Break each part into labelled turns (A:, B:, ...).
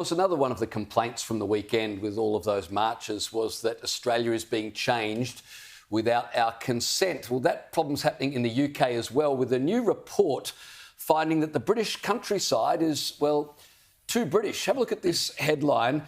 A: course, another one of the complaints from the weekend with all of those marches was that Australia is being changed without our consent. Well, that problem's happening in the UK as well, with a new report finding that the British countryside is, well, too British. Have a look at this headline.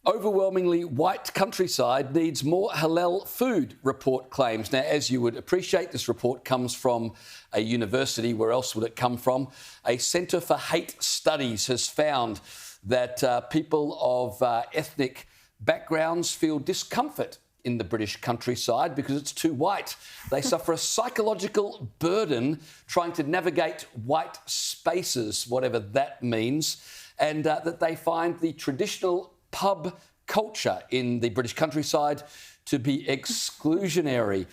A: Overwhelmingly white countryside needs more halal food, report claims. Now, as you would appreciate, this report comes from a university. Where else would it come from? A Centre for Hate Studies has found that people of ethnic backgrounds feel discomfort in the British countryside because it's too white. They suffer a psychological burden trying to navigate white spaces, whatever that means, and that they find the traditional pub culture in the British countryside to be exclusionary.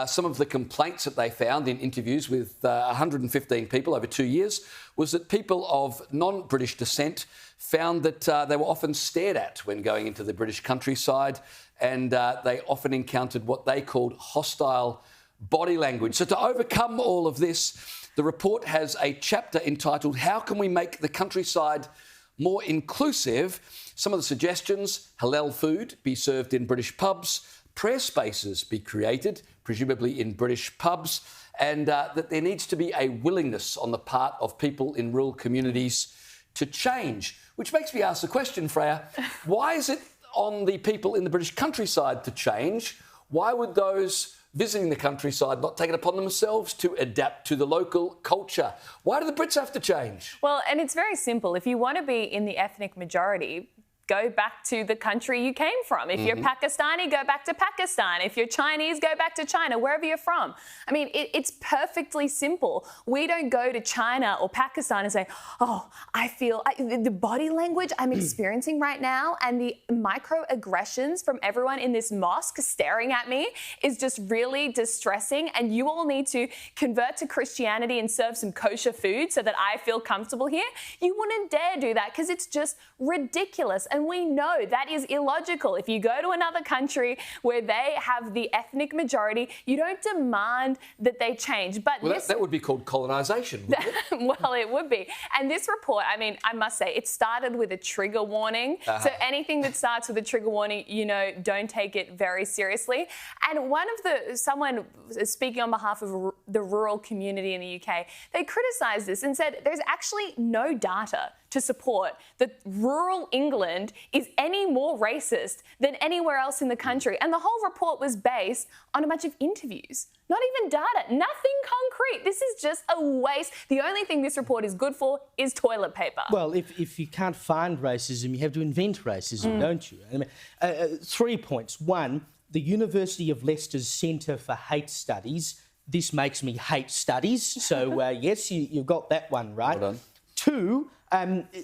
A: Some of the complaints that they found in interviews with 115 people over 2 years was that people of non-British descent found that they were often stared at when going into the British countryside, and they often encountered what they called hostile body language. So to overcome all of this, the report has a chapter entitled "How Can We Make the Countryside More Inclusive?" Some of the suggestions: halal food be served in British pubs, prayer spaces be created, presumably in British pubs, and that there needs to be a willingness on the part of people in rural communities to change. Which makes me ask the question, Freya, why is it on the people in the British countryside to change? Why would those visiting the countryside not take it upon themselves to adapt to the local culture? Why do the Brits have to change?
B: Well, and it's very simple. If you want to be in the ethnic majority, go back to the country you came from. If you're Pakistani, go back to Pakistan. If you're Chinese, go back to China, wherever you're from. I mean, it's perfectly simple. We don't go to China or Pakistan and say, oh, I feel the body language I'm experiencing right now and the microaggressions from everyone in this mosque staring at me is just really distressing, and you all need to convert to Christianity and serve some kosher food so that I feel comfortable here. You wouldn't dare do that because it's just ridiculous. And we know that is illogical. If you go to another country where they have the ethnic majority, you don't demand that they change. But
A: well, that would be called colonisation, wouldn't it?
B: Well, it would be. And this report, I mean, I must say, it started with a trigger warning. So anything that starts with a trigger warning, you know, don't take it very seriously. And someone speaking on behalf of the rural community in the UK, they criticised this and said there's actually no data to support that rural England is any more racist than anywhere else in the country. And the whole report was based on a bunch of interviews, not even data, nothing concrete. This is just a waste. The only thing this report is good for is toilet paper.
C: Well, if you can't find racism, you have to invent racism, don't you? I mean, 3 points. One, the University of Leicester's Centre for Hate Studies. This makes me hate studies. So, yes, you've got that one right.
A: Well done.
C: 2,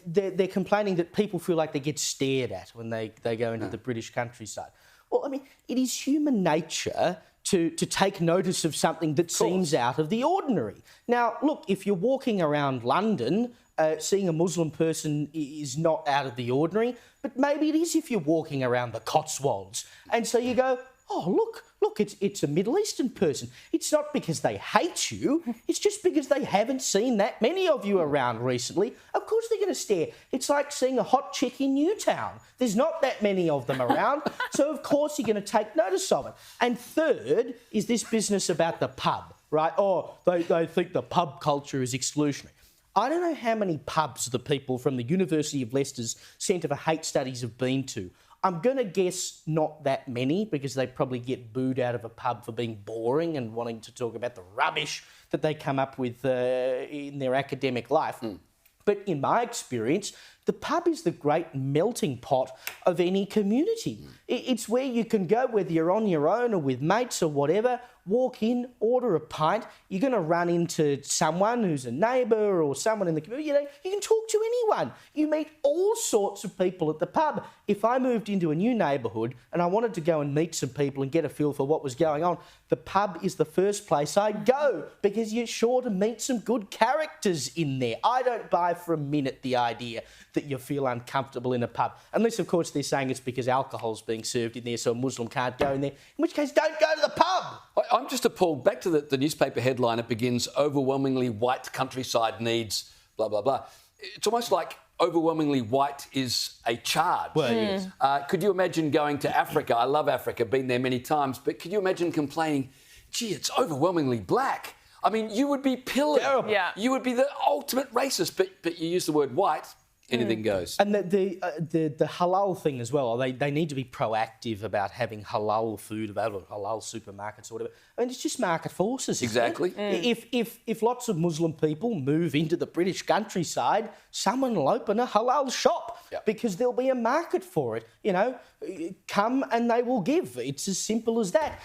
C: they're complaining that people feel like they get stared at when they go into the British countryside. Well, I mean, it is human nature to take notice of something that seems out of the ordinary. Now, look, if you're walking around London, seeing a Muslim person is not out of the ordinary, but maybe it is if you're walking around the Cotswolds. And so you go, oh, look, it's a Middle Eastern person. It's not because they hate you. It's just because they haven't seen that many of you around recently. Of course they're going to stare. It's like seeing a hot chick in Newtown. There's not that many of them around, so of course you're going to take notice of it. And third is this business about the pub, right? Oh, they think the pub culture is exclusionary. I don't know how many pubs the people from the University of Leicester's Centre for Hate Studies have been to. I'm going to guess not that many, because they probably get booed out of a pub for being boring and wanting to talk about the rubbish that they come up with in their academic life. But in my experience, the pub is the great melting pot of any community. It's where you can go, whether you're on your own or with mates or whatever, walk in, order a pint. You're going to run into someone who's a neighbour or someone in the community. You know, you can talk to anyone. You meet all sorts of people at the pub. If I moved into a new neighbourhood and I wanted to go and meet some people and get a feel for what was going on, the pub is the first place I'd go, because you're sure to meet some good characters in there. I don't buy for a minute the idea that you feel uncomfortable in a pub, unless, of course, they're saying it's because alcohol's being served in there so a Muslim can't go in there, in which case don't go to the pub.
A: I'm just appalled. Back to the newspaper headline, it begins, overwhelmingly white countryside needs blah, blah, blah. It's almost like overwhelmingly white is a charge.
C: Well, yes.
A: Could you imagine going to Africa? I love Africa, been there many times, but could you imagine complaining, gee, it's overwhelmingly black? I mean, you would be pillared.
C: Terrible.
B: Yeah.
A: You would be the ultimate racist, but you use the word white, anything goes.
C: And the halal thing as well, they need to be proactive about having halal food available, halal supermarkets or whatever. I mean, it's just market forces. Isn't
A: Exactly.
C: it? If lots of Muslim people move into the British countryside, someone will open a halal shop because there'll be a market for it. You know, come and they will give. It's as simple as that.